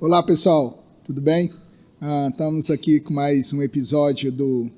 Olá, pessoal, tudo bem? Estamos aqui com mais um episódio do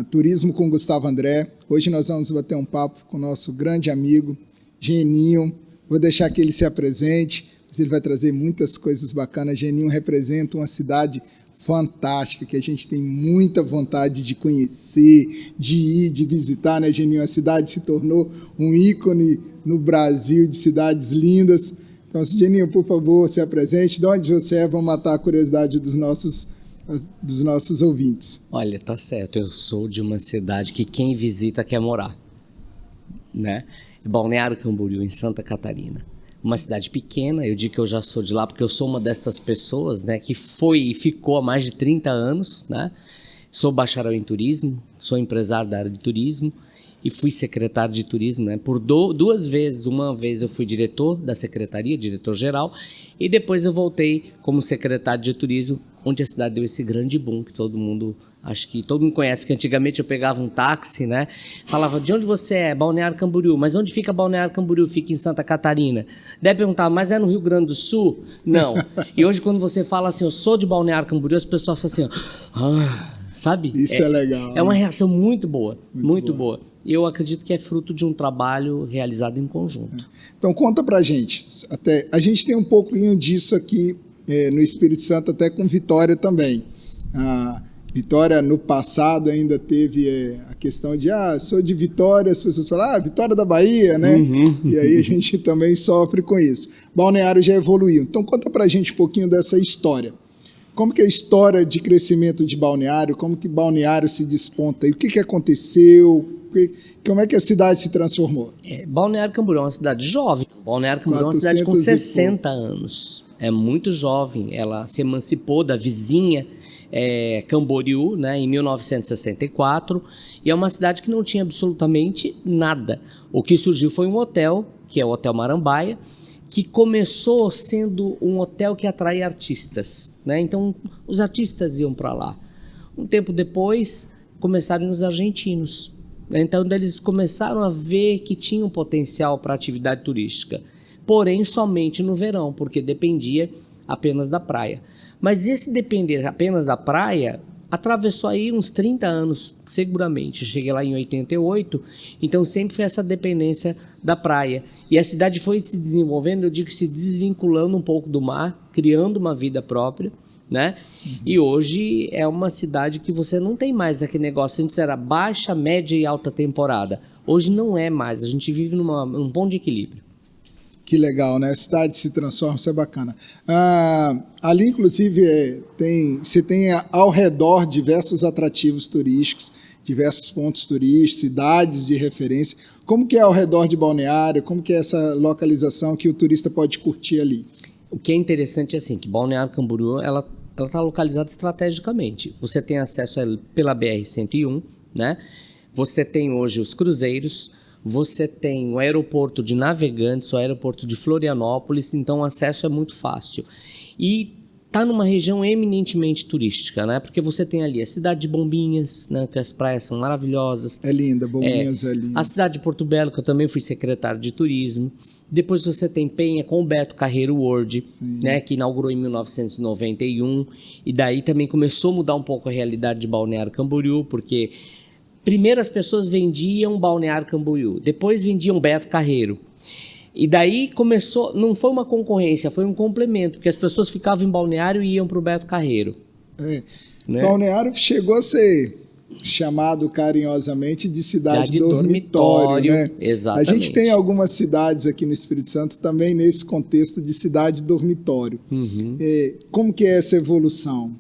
Turismo com Gustavo André. Hoje nós vamos bater um papo com o nosso grande amigo, Geninho. Vou deixar que ele se apresente, mas ele vai trazer muitas coisas bacanas. Geninho representa uma cidade fantástica, que a gente tem muita vontade de conhecer, de ir, de visitar, né, Geninho? A cidade se tornou um ícone no Brasil de cidades lindas. Então, Geninho, por favor, se apresente. De onde você é? Vamos matar a curiosidade dos nossos ouvintes. Olha, tá certo. Eu sou de uma cidade que quem visita quer morar, né? Balneário Camboriú, em Santa Catarina. Uma cidade pequena, eu digo que eu já sou de lá porque eu sou uma destas pessoas, né, que foi e ficou há mais de 30 anos, né? Sou bacharel em turismo, sou empresário da área de turismo e fui secretário de turismo, né, por duas vezes. Uma vez eu fui diretor da secretaria, diretor-geral, e depois eu voltei como secretário de turismo, onde a cidade deu esse grande boom que acho que todo mundo conhece, que antigamente eu pegava um táxi, né? Falava, de onde você é? Balneário Camboriú. Mas onde fica Balneário Camboriú? Fica em Santa Catarina. Deve perguntar, mas é no Rio Grande do Sul? Não. E hoje quando você fala assim, eu sou de Balneário Camboriú, as pessoas falam assim, sabe? Isso é legal. É uma reação muito boa, muito boa. E eu acredito que é fruto de um trabalho realizado em conjunto. Então conta pra gente. A gente tem um pouquinho disso aqui no Espírito Santo, até com Vitória também. Vitória, no passado, ainda teve a questão de, sou de Vitória, as pessoas falam, Vitória da Bahia, né? Uhum. E aí a gente também sofre com isso. Balneário já evoluiu. Então, conta pra gente um pouquinho dessa história. Como que é a história de crescimento de Balneário? Como que Balneário se desponta? E o que aconteceu? Como é que a cidade se transformou? Balneário Camboriú é uma cidade jovem. Balneário Camboriú é uma cidade com 60 anos. É muito jovem. Ela se emancipou da vizinha Camboriú, né, em 1964, e é uma cidade que não tinha absolutamente nada. O que surgiu foi um hotel, que é o Hotel Marambaia, que começou sendo um hotel que atraía artistas, né? Então os artistas iam para lá. Um tempo depois começaram os argentinos, né? Então eles começaram a ver que tinha um potencial para atividade turística, porém somente no verão, porque dependia apenas da praia. Mas esse depender apenas da praia atravessou aí uns 30 anos, seguramente. Cheguei lá em 88, então sempre foi essa dependência da praia. E a cidade foi se desenvolvendo, eu digo, se desvinculando um pouco do mar, criando uma vida própria, né? E hoje é uma cidade que você não tem mais aquele negócio, antes era baixa, média e alta temporada. Hoje não é mais, a gente vive num ponto de equilíbrio. Que legal, né? A cidade se transforma, isso é bacana. Ali, inclusive, você tem ao redor diversos atrativos turísticos, diversos pontos turísticos, cidades de referência. Como que é ao redor de Balneário? Como que é essa localização que o turista pode curtir ali? O que é interessante é assim, que Balneário Camboriú, ela está localizada estrategicamente. Você tem acesso pela BR-101, né? Você tem hoje os cruzeiros, você tem o aeroporto de Navegantes, o aeroporto de Florianópolis, então o acesso é muito fácil. E está numa região eminentemente turística, né? Porque você tem ali a cidade de Bombinhas, né? Que as praias são maravilhosas. É linda, Bombinhas é linda. A cidade de Porto Belo, que eu também fui secretário de turismo. Depois você tem Penha com o Beto Carreiro World, né? Que inaugurou em 1991. E daí também começou a mudar um pouco a realidade de Balneário Camboriú, porque primeiro as pessoas vendiam Balneário Camboriú, depois vendiam Beto Carreiro. E daí começou, não foi uma concorrência, foi um complemento, porque as pessoas ficavam em Balneário e iam para o Beto Carreiro. Né? Balneário chegou a ser chamado carinhosamente de cidade dormitório, né? Exatamente. A gente tem algumas cidades aqui no Espírito Santo também nesse contexto de cidade dormitório. Uhum. Como que é essa evolução?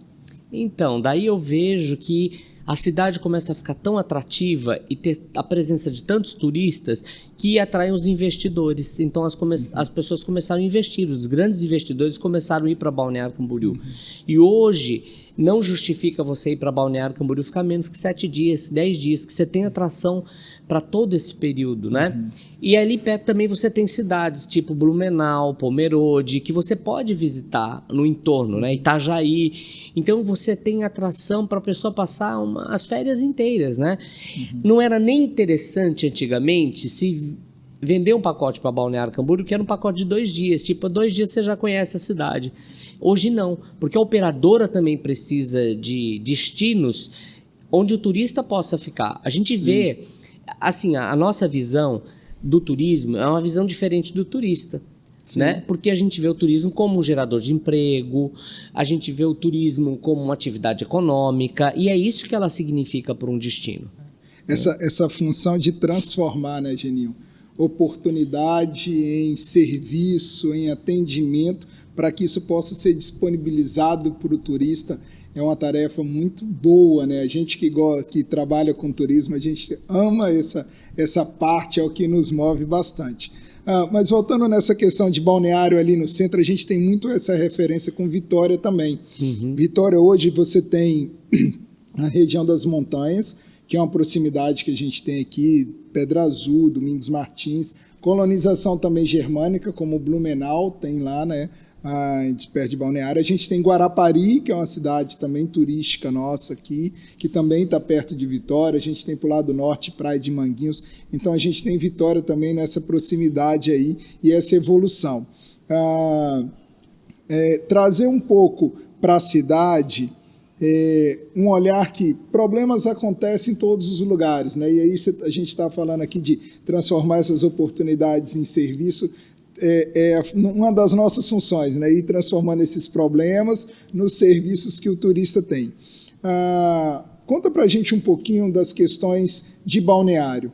Então, daí eu vejo que a cidade começa a ficar tão atrativa e ter a presença de tantos turistas que atraem os investidores. Então as pessoas começaram a investir, os grandes investidores começaram a ir para Balneário Camboriú. E hoje não justifica você ir para Balneário Camboriú ficar menos que 7 dias, 10 dias, que você tem atração para todo esse período, né? E ali perto também você tem cidades tipo Blumenau, Pomerode, que você pode visitar no entorno, né? Itajaí. Então você tem atração para a pessoa passar as férias inteiras, né? Não era nem interessante antigamente se vender um pacote para Balneário Camboriú, que era um pacote de 2 dias. Tipo, 2 dias você já conhece a cidade. Hoje não, porque a operadora também precisa de destinos onde o turista possa ficar. A gente vê, assim, a nossa visão do turismo é uma visão diferente do turista. Né? Porque a gente vê o turismo como um gerador de emprego, a gente vê o turismo como uma atividade econômica, e é isso que ela significa para um destino. Essa função de transformar, né, Geninho? Oportunidade em serviço, em atendimento, para que isso possa ser disponibilizado para o turista, é uma tarefa muito boa, né? A gente que trabalha com turismo, a gente ama essa parte, é o que nos move bastante. Mas voltando nessa questão de balneário ali no centro, a gente tem muito essa referência com Vitória também. Vitória, hoje você tem a região das montanhas, que é uma proximidade que a gente tem aqui, Pedra Azul, Domingos Martins, colonização também germânica, como Blumenau tem lá, né, perto de Balneário. A gente tem Guarapari, que é uma cidade também turística nossa aqui, que também está perto de Vitória. A gente tem para o lado norte Praia de Manguinhos. Então a gente tem Vitória também nessa proximidade aí e essa evolução. Trazer um pouco para a cidade um olhar que problemas acontecem em todos os lugares, né? E aí a gente está falando aqui de transformar essas oportunidades em serviço, uma das nossas funções, né? Ir transformando esses problemas nos serviços que o turista tem. Conta para a gente um pouquinho das questões de balneário.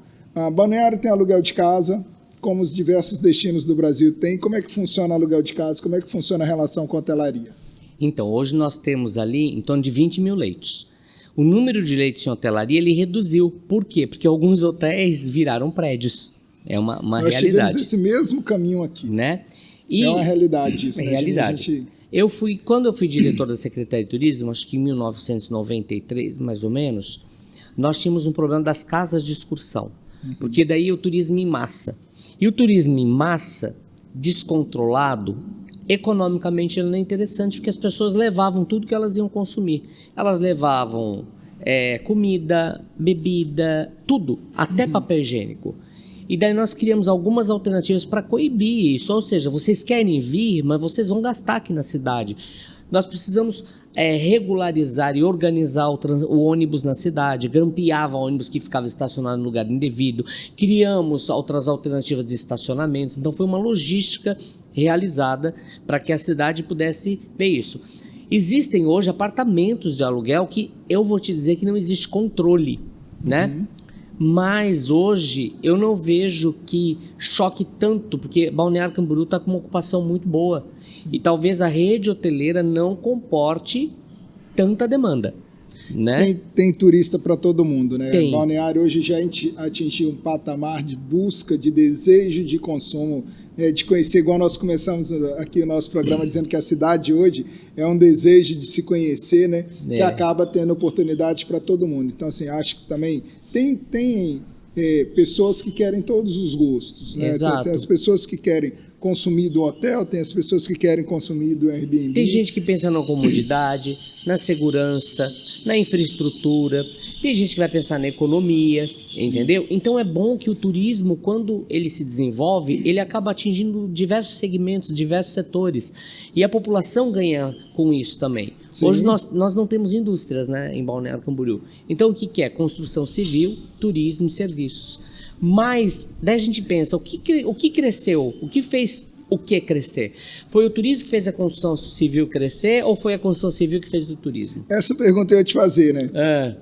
Balneário tem aluguel de casa, como os diversos destinos do Brasil têm. Como é que funciona o aluguel de casa? Como é que funciona a relação com a hotelaria? Então, hoje nós temos ali em torno de 20 mil leitos. O número de leitos em hotelaria ele reduziu. Por quê? Porque alguns hotéis viraram prédios. É uma realidade. Nós esse mesmo caminho aqui. Né? E é uma realidade isso. É realidade. Quando eu fui diretor da Secretaria de Turismo, acho que em 1993, mais ou menos, nós tínhamos um problema das casas de excursão. Porque daí o turismo em massa. E o turismo em massa, descontrolado, economicamente ele não é interessante, porque as pessoas levavam tudo que elas iam consumir. Elas levavam comida, bebida, tudo, até papel higiênico. E daí nós criamos algumas alternativas para coibir isso, ou seja, vocês querem vir, mas vocês vão gastar aqui na cidade. Nós precisamos regularizar e organizar o ônibus na cidade, grampeava ônibus que ficava estacionado no lugar indevido, criamos outras alternativas de estacionamento, então foi uma logística realizada para que a cidade pudesse ver isso. Existem hoje apartamentos de aluguel que eu vou te dizer que não existe controle, né? Mas hoje eu não vejo que choque tanto, porque Balneário Camboriú está com uma ocupação muito boa. Sim. E talvez a rede hoteleira não comporte tanta demanda. Né? Tem turista para todo mundo, né? Tem. Balneário hoje já atingiu um patamar de busca, de desejo de consumo, de conhecer, igual nós começamos aqui o nosso programa dizendo que a cidade hoje é um desejo de se conhecer, né? Que acaba tendo oportunidade para todo mundo. Então, assim, acho que também tem pessoas que querem todos os gostos, né? Exato. Tem as pessoas que querem consumir do hotel, tem as pessoas que querem consumir do Airbnb. Tem gente que pensa na comodidade, na segurança, na infraestrutura, tem gente que vai pensar na economia, entendeu? Então é bom que o turismo, quando ele se desenvolve, ele acaba atingindo diversos segmentos, diversos setores, e a população ganha com isso também. Sim. Hoje nós não temos indústrias, né, em Balneário Camboriú. Então o que é? Construção civil, turismo e serviços. Mas daí a gente pensa, o que cresceu? O que fez o que crescer? Foi o turismo que fez a construção civil crescer ou foi a construção civil que fez do turismo? Essa pergunta eu ia te fazer, né?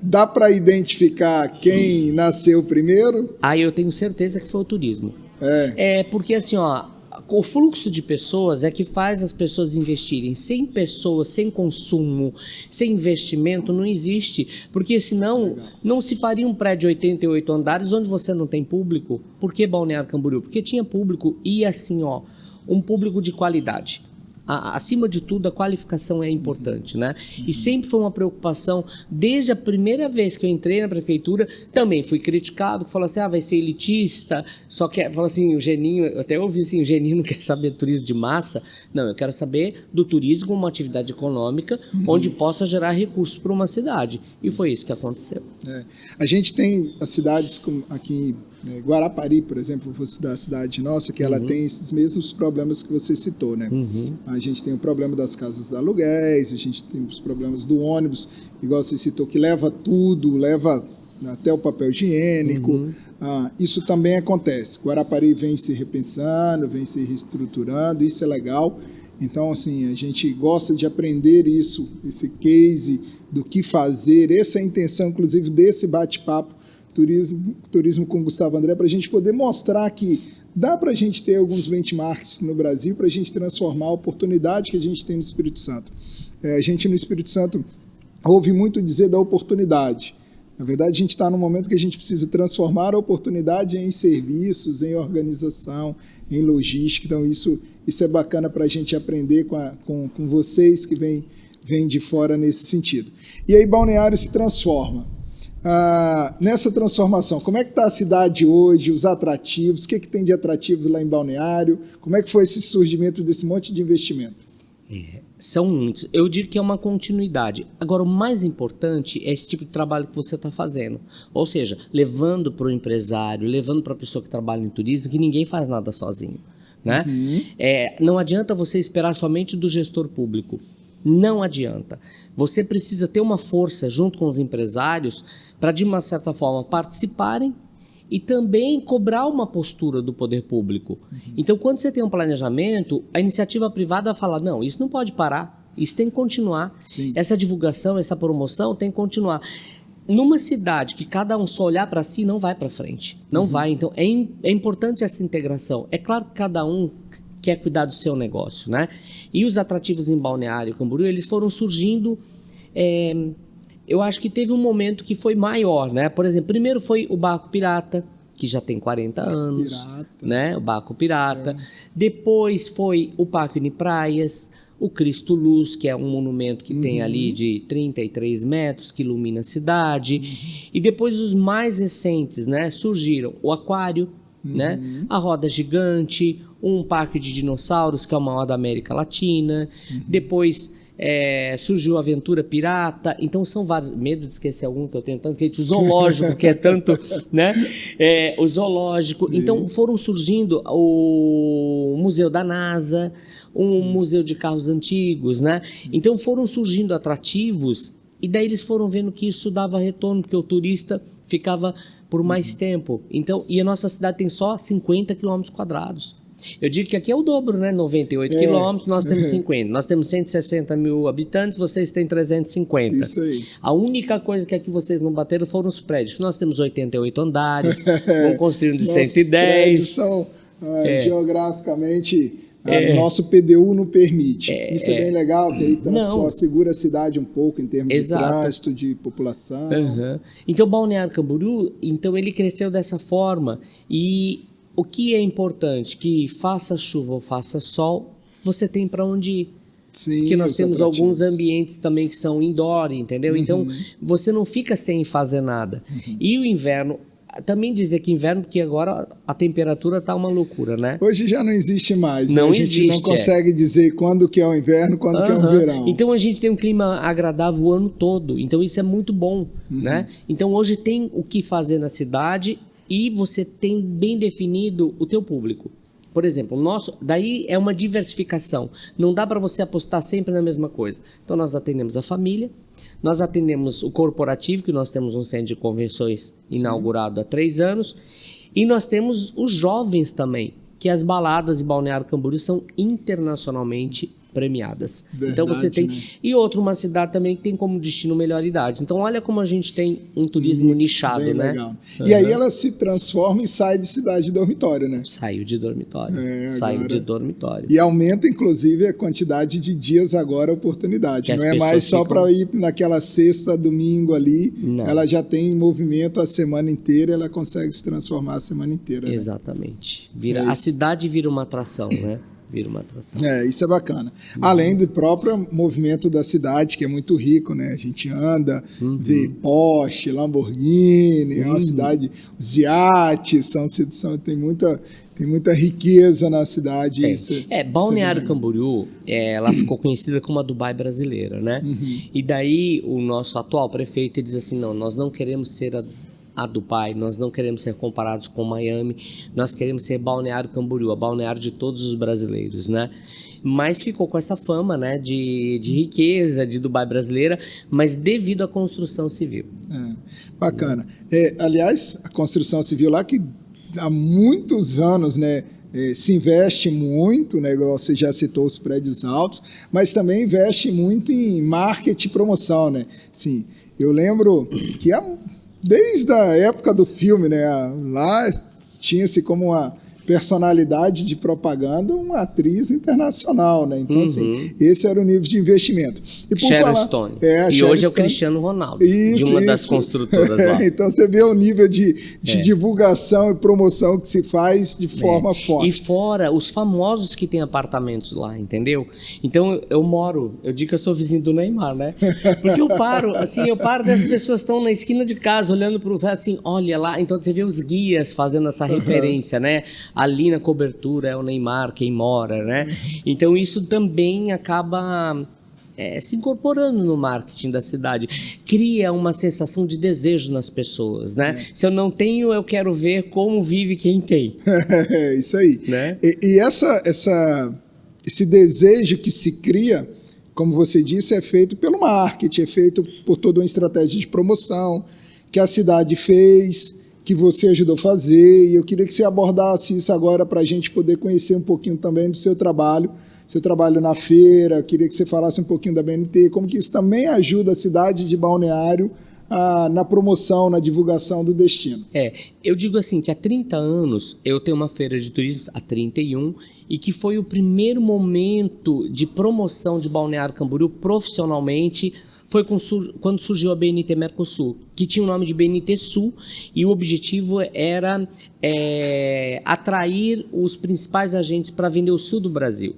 Dá para identificar quem nasceu primeiro? Eu tenho certeza que foi o turismo. Porque assim, o fluxo de pessoas é que faz as pessoas investirem. Sem pessoas, sem consumo, sem investimento, não existe. Porque senão não se faria um prédio de 88 andares onde você não tem público. Por que Balneário Camboriú? Porque tinha público e assim, um público de qualidade. Acima de tudo, a qualificação é importante, né? E sempre foi uma preocupação, desde a primeira vez que eu entrei na prefeitura, também fui criticado, falou assim, vai ser elitista, só que, falou assim, o Geninho, eu até ouvi assim, o Geninho não quer saber do turismo de massa, não, eu quero saber do turismo como uma atividade econômica, onde possa gerar recursos para uma cidade, e foi isso que aconteceu. A gente tem as cidades como aqui, Guarapari, por exemplo, da cidade nossa, que ela tem esses mesmos problemas que você citou, né? A gente tem o problema das casas de aluguéis, a gente tem os problemas do ônibus, igual você citou, que leva tudo, leva até o papel higiênico. Isso também acontece. Guarapari vem se repensando, vem se reestruturando, isso é legal. Então, assim, a gente gosta de aprender isso, esse case do que fazer, essa é a intenção, inclusive, desse bate-papo Turismo com Gustavo André, para a gente poder mostrar que dá para a gente ter alguns benchmarks no Brasil, para a gente transformar a oportunidade que a gente tem no Espírito Santo. A gente no Espírito Santo ouve muito dizer da oportunidade. Na verdade, a gente está num momento que a gente precisa transformar a oportunidade em serviços, em organização, em logística. Então, isso é bacana para a gente aprender com vocês que vêm de fora nesse sentido. E aí, Balneário se transforma. Nessa transformação, como é que está a cidade hoje, os atrativos, o que tem de atrativo lá em Balneário? Como é que foi esse surgimento desse monte de investimento? São muitos. Eu digo que é uma continuidade. Agora, o mais importante é esse tipo de trabalho que você está fazendo. Ou seja, levando para o empresário, levando para a pessoa que trabalha em turismo, que ninguém faz nada sozinho. Né? Não adianta você esperar somente do gestor público. Não adianta. Você precisa ter uma força junto com os empresários para, de uma certa forma, participarem e também cobrar uma postura do poder público. Então, quando você tem um planejamento, a iniciativa privada fala, não, isso não pode parar, isso tem que continuar. Sim. Essa divulgação, essa promoção tem que continuar. Numa cidade que cada um só olhar para si, não vai para frente. Não vai. Então, é importante essa integração. É claro que cada um quer cuidar do seu negócio, né? E os atrativos em Balneário Camboriú, eles foram surgindo... eu acho que teve um momento que foi maior, né? Por exemplo, primeiro foi o Barco Pirata, que já tem 40 anos, né? O Barco Pirata. Depois foi o Parque Unipraias, o Cristo Luz, que é um monumento que tem ali de 33 metros, que ilumina a cidade. E depois os mais recentes, né? Surgiram o Aquário, né? A Roda Gigante, um parque de dinossauros, que é o maior da América Latina. Depois... surgiu a Aventura Pirata, então são vários, medo de esquecer algum que eu tenho tanto, que o zoológico, que é tanto, né? O zoológico. Sim. Então foram surgindo o Museu da NASA, um museu de carros antigos, né? Então foram surgindo atrativos e daí eles foram vendo que isso dava retorno, porque o turista ficava por mais tempo. Então, e a nossa cidade tem só 50 km². Eu digo que aqui é o dobro, né? 98 quilômetros, nós temos 50. Nós temos 160 mil habitantes, vocês têm 350. Isso aí. A única coisa que aqui vocês não bateram foram os prédios. Nós temos 88 andares, vão construir um de 110. Os prédios são geograficamente... Nosso PDU não permite. Isso é bem legal, que aí segura a cidade um pouco em termos de trânsito, de população. Então, Balneário Camboriú, então ele cresceu dessa forma. E o que é importante, que faça chuva ou faça sol, você tem para onde ir. Sim, porque nós temos alguns ambientes também que são indoor, entendeu? Então, você não fica sem fazer nada. E o inverno... Também dizer que inverno, porque agora a temperatura está uma loucura, né? Hoje já não existe mais. Não né? A gente não consegue dizer quando que é o inverno, quando que é o verão. Então a gente tem um clima agradável o ano todo. Então isso é muito bom, né? Então hoje tem o que fazer na cidade e você tem bem definido o teu público. Por exemplo, daí é uma diversificação. Não dá para você apostar sempre na mesma coisa. Então nós atendemos a família, nós atendemos o corporativo, que nós temos um centro de convenções inaugurado há 3 anos, e nós temos os jovens também, que as baladas de Balneário Camboriú são internacionalmente premiadas. Verdade, então você tem... Né? E uma cidade também que tem como destino melhor idade. Então olha como a gente tem um turismo nichado, bem né? Legal. E aí ela se transforma e sai de cidade de dormitório, né? Saiu de dormitório. Saiu de dormitório. E aumenta, inclusive, a quantidade de dias agora, oportunidade. Não é mais só para ir naquela sexta, domingo ali. Não. Ela já tem movimento a semana inteira, ela consegue se transformar a semana inteira. Né? Exatamente. A cidade vira uma atração, né? Vira uma atração. Isso é bacana. Além do próprio movimento da cidade, que é muito rico, né? A gente anda, vê Porsche, Lamborghini, é uma cidade, os iates, tem muita riqueza na cidade. Balneário Camboriú, ela ficou conhecida como a Dubai brasileira, né? E daí o nosso atual prefeito diz assim, não, nós não queremos ser a do pai. Nós não queremos ser comparados com Miami, nós queremos ser Balneário Camboriú, a balneário de todos os brasileiros, né? Mas ficou com essa fama, né, de riqueza, de Dubai brasileira, mas devido à construção civil. Bacana. Aliás, a construção civil lá que há muitos anos, né, se investe muito, né, você já citou os prédios altos, mas também investe muito em marketing e promoção, né? Sim, eu lembro que desde a época do filme, né, lá tinha-se como uma personalidade de propaganda uma atriz internacional, né? Então, assim, esse era o nível de investimento. E Sharon Stone. E hoje é o Cristiano Ronaldo, de uma das construtoras lá. Então, você vê o nível de divulgação e promoção que se faz de forma forte. E fora os famosos que têm apartamentos lá, entendeu? Então, eu digo que eu sou vizinho do Neymar, né? Porque eu paro das pessoas que estão na esquina de casa, olhando para o assim, olha lá. Então, você vê os guias fazendo essa referência, né? Ali na cobertura é o Neymar quem mora, né? Então isso também acaba se incorporando no marketing da cidade. Cria uma sensação de desejo nas pessoas, né? Se eu não tenho, eu quero ver como vive quem tem. Isso aí. Né? E esse desejo que se cria, como você disse, é feito pelo marketing, é feito por toda uma estratégia de promoção que a cidade fez, que você ajudou a fazer, e eu queria que você abordasse isso agora para a gente poder conhecer um pouquinho também do seu trabalho na feira. Eu queria que você falasse um pouquinho da BNT, como que isso também ajuda a cidade de Balneário na promoção, na divulgação do destino. Eu digo assim, que há 30 anos eu tenho uma feira de turismo, há 31, e que foi o primeiro momento de promoção de Balneário Camboriú profissionalmente. Foi quando surgiu a BNT Mercosul, que tinha o nome de BNT Sul, e o objetivo era atrair os principais agentes para vender o sul do Brasil.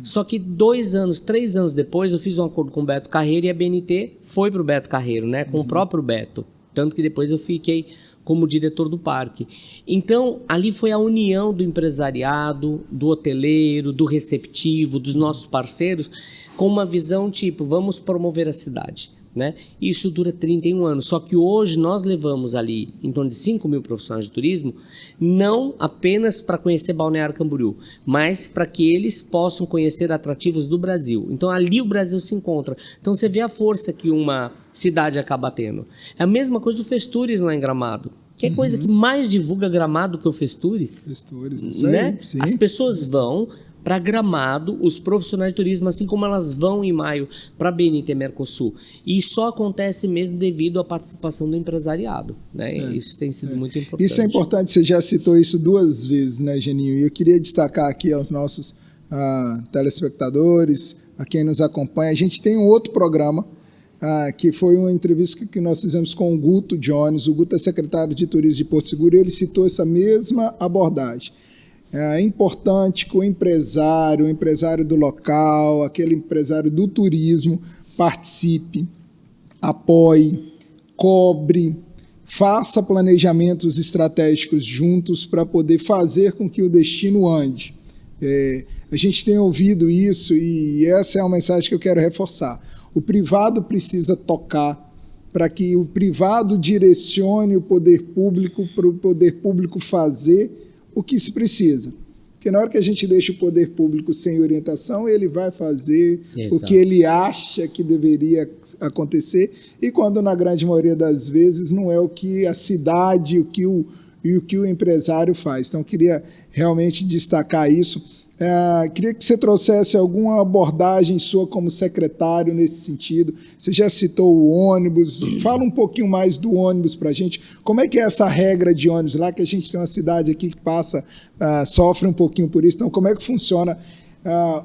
Só que 2 anos, 3 anos depois, eu fiz um acordo com o Beto Carreiro e a BNT foi para o Beto Carreiro, né, com o próprio Beto. Tanto que depois eu fiquei como diretor do parque. Então, ali foi a união do empresariado, do hoteleiro, do receptivo, dos nossos parceiros, com uma visão tipo, vamos promover a cidade, né? Isso dura 31 anos, só que hoje nós levamos ali em torno de 5 mil profissionais de turismo, não apenas para conhecer Balneário Camboriú, mas para que eles possam conhecer atrativos do Brasil. Então ali o Brasil se encontra. Então você vê a força que uma cidade acaba tendo. É a mesma coisa do Festures lá em Gramado. Que é coisa que mais divulga Gramado que o Festures. Festures, isso né? aí. Sim. As pessoas vão para Gramado, os profissionais de turismo, assim como elas vão em maio para a BNT Mercosul. E só acontece mesmo devido à participação do empresariado. Né? Isso tem sido muito importante. Isso é importante, você já citou isso 2 vezes, né, Geninho? E eu queria destacar aqui aos nossos telespectadores, a quem nos acompanha. A gente tem um outro programa, que foi uma entrevista que nós fizemos com o Guto Jones. O Guto é secretário de Turismo de Porto Seguro, e ele citou essa mesma abordagem. É importante que o empresário do local, aquele empresário do turismo, participe, apoie, cobre, faça planejamentos estratégicos juntos para poder fazer com que o destino ande. A gente tem ouvido isso e essa é uma mensagem que eu quero reforçar. O privado precisa tocar para que o privado direcione o poder público para o poder público fazer o que se precisa. Porque na hora que a gente deixa o poder público sem orientação, ele vai fazer o que ele acha que deveria acontecer, e quando, na grande maioria das vezes, não é o que a cidade o que o empresário faz. Então, eu queria realmente destacar isso. Queria que você trouxesse alguma abordagem sua como secretário nesse sentido. Você já citou o ônibus, fala um pouquinho mais do ônibus para a gente. Como é que é essa regra de ônibus lá, que a gente tem uma cidade aqui que sofre um pouquinho por isso. Então, como é que funciona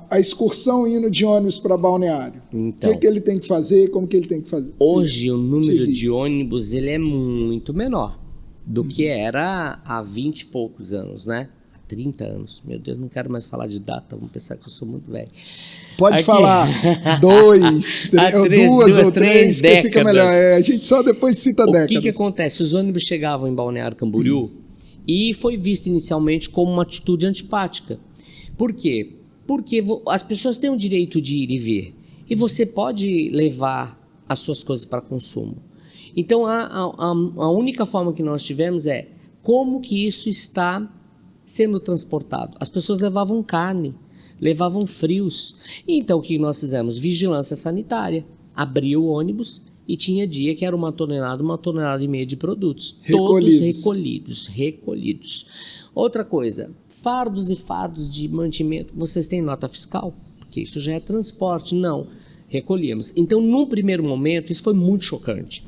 a excursão indo de ônibus para Balneário? Então, o que ele tem que fazer, como que ele tem que fazer? Hoje o número de ônibus ele é muito menor do que era há 20 e poucos anos, né? 30 anos. Meu Deus, não quero mais falar de data, vamos pensar que eu sou muito velho. Pode falar 2 ou 3, que fica melhor. A gente só depois cita décadas. O que acontece? Os ônibus chegavam em Balneário Camboriú e foi visto inicialmente como uma atitude antipática. Por quê? Porque as pessoas têm o direito de ir e vir. E você pode levar as suas coisas para consumo. Então, a única forma que nós tivemos é como que isso está sendo transportado. As pessoas levavam carne, levavam frios. Então, o que nós fizemos? Vigilância sanitária. Abriu o ônibus e tinha dia que era 1 tonelada, 1,5 toneladas de produtos. Todos recolhidos. Outra coisa, fardos e fardos de mantimento. Vocês têm nota fiscal? Porque isso já é transporte. Não, recolhíamos. Então, num primeiro momento, isso foi muito chocante.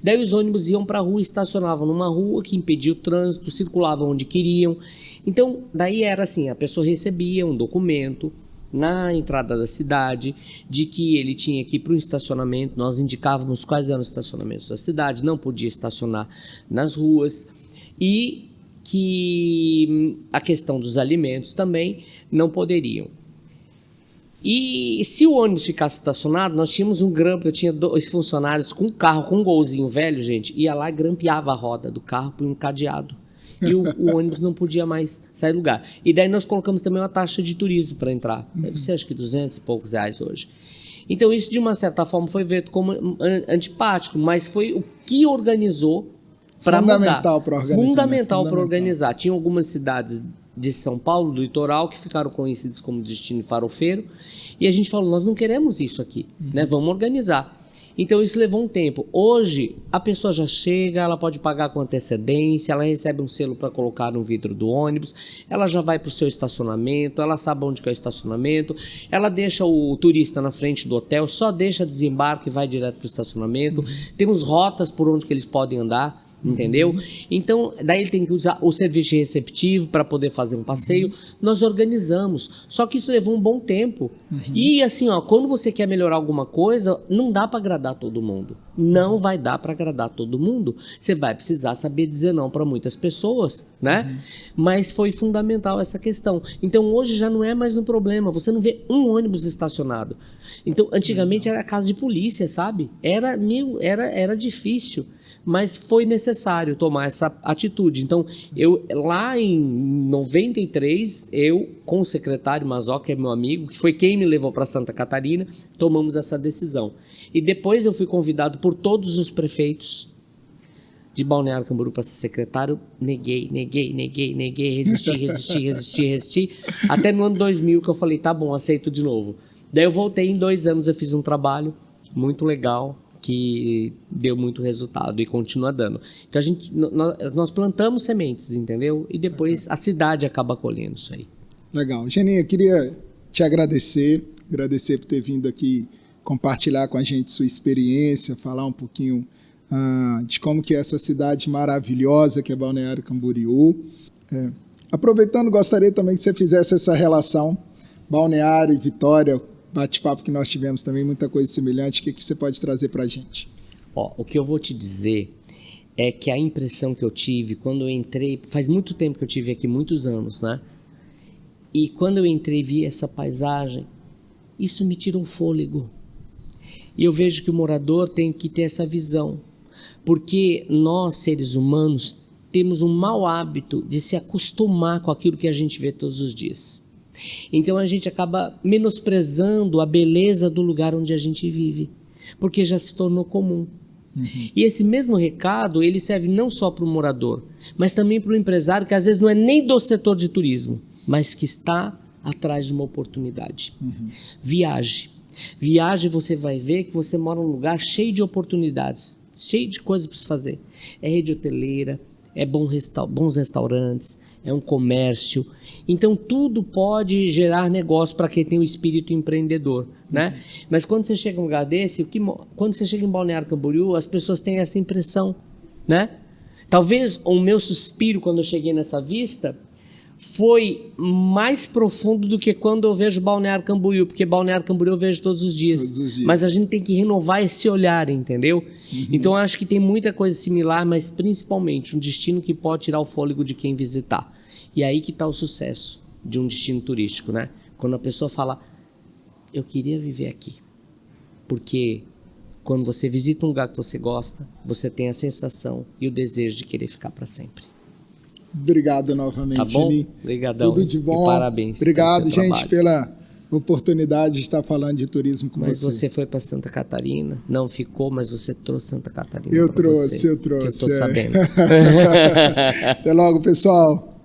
Daí os ônibus iam para a rua, estacionavam numa rua que impedia o trânsito, circulavam onde queriam. Então, daí era assim, a pessoa recebia um documento na entrada da cidade de que ele tinha que ir para um estacionamento. Nós indicávamos quais eram os estacionamentos da cidade, não podia estacionar nas ruas, e que a questão dos alimentos também não poderiam. E se o ônibus ficasse estacionado, nós tínhamos um grampo. Eu tinha 2 funcionários com um carro, com um golzinho velho, gente, ia lá e grampeava a roda do carro por um cadeado. E o ônibus não podia mais sair do lugar. E daí nós colocamos também uma taxa de turismo para entrar. Deve ser acho que 200 e poucos reais hoje. Então isso de uma certa forma foi visto como antipático, mas foi o que organizou para mudar. Fundamental para organizar. Tinha algumas cidades de São Paulo, do litoral, que ficaram conhecidos como destino farofeiro, e a gente falou, nós não queremos isso aqui, né? Vamos organizar. Então isso levou um tempo. Hoje a pessoa já chega, ela pode pagar com antecedência, ela recebe um selo para colocar no vidro do ônibus, ela já vai para o seu estacionamento, ela sabe onde que é o estacionamento, ela deixa o turista na frente do hotel, só deixa desembarque e vai direto para o estacionamento. Temos rotas por onde que eles podem andar. Entendeu? Então, daí ele tem que usar o serviço de receptivo para poder fazer um passeio. Nós organizamos. Só que isso levou um bom tempo. E assim, ó, quando você quer melhorar alguma coisa, não dá para agradar todo mundo. Não vai dar para agradar todo mundo. Você vai precisar saber dizer não para muitas pessoas, né? Mas foi fundamental essa questão. Então, hoje já não é mais um problema. Você não vê um ônibus estacionado. Então, antigamente era casa de polícia, sabe? Era difícil. Mas foi necessário tomar essa atitude. Então, lá em 93, eu, com o secretário Mazó, que é meu amigo, que foi quem me levou para Santa Catarina, tomamos essa decisão. E depois eu fui convidado por todos os prefeitos de Balneário Camboriú para ser secretário. Neguei, resisti. Até no ano 2000 que eu falei, tá bom, aceito de novo. Daí eu voltei, em 2 anos eu fiz um trabalho muito legal, que deu muito resultado e continua dando. Então nós plantamos sementes, entendeu? E depois a cidade acaba colhendo isso aí. Legal. Geninha, eu queria te agradecer por ter vindo aqui compartilhar com a gente sua experiência, falar um pouquinho de como que é essa cidade maravilhosa que é Balneário Camboriú. Aproveitando, gostaria também que você fizesse essa relação Balneário e Vitória, bate-papo que nós tivemos também, muita coisa semelhante. O que você pode trazer para a gente? O que eu vou te dizer é que a impressão que eu tive quando eu entrei, faz muito tempo que eu tive aqui, muitos anos, né? E quando eu entrei e vi essa paisagem, isso me tira um fôlego. E eu vejo que o morador tem que ter essa visão, porque nós, seres humanos, temos um mau hábito de se acostumar com aquilo que a gente vê todos os dias. Então a gente acaba menosprezando a beleza do lugar onde a gente vive, porque já se tornou comum. E esse mesmo recado, ele serve não só para o morador, mas também para o empresário, que às vezes não é nem do setor de turismo, mas que está atrás de uma oportunidade. Viaje, você vai ver que você mora num lugar cheio de oportunidades, cheio de coisas para se fazer. É rede hoteleira, é bons restaurantes, é um comércio. Então, tudo pode gerar negócio para quem tem o espírito empreendedor, né? Mas quando você chega em um lugar desse, quando você chega em Balneário Camboriú, as pessoas têm essa impressão, né? Talvez o meu suspiro quando eu cheguei nessa vista foi mais profundo do que quando eu vejo Balneário Camboriú, porque Balneário Camboriú eu vejo todos os dias. Mas a gente tem que renovar esse olhar, entendeu? Então eu acho que tem muita coisa similar, mas principalmente um destino que pode tirar o fôlego de quem visitar. E aí que está o sucesso de um destino turístico, né? Quando a pessoa fala, eu queria viver aqui. Porque quando você visita um lugar que você gosta, você tem a sensação e o desejo de querer ficar para sempre. Obrigado novamente, tá bom? Geni. Obrigadão. Tudo de bom. E parabéns. Obrigado, gente, oportunidade de estar falando de turismo com Mas você. você foi para Santa Catarina? Não ficou, mas você trouxe Santa Catarina. Eu pra trouxe, você, eu trouxe. Que eu tô sabendo. Até logo, pessoal.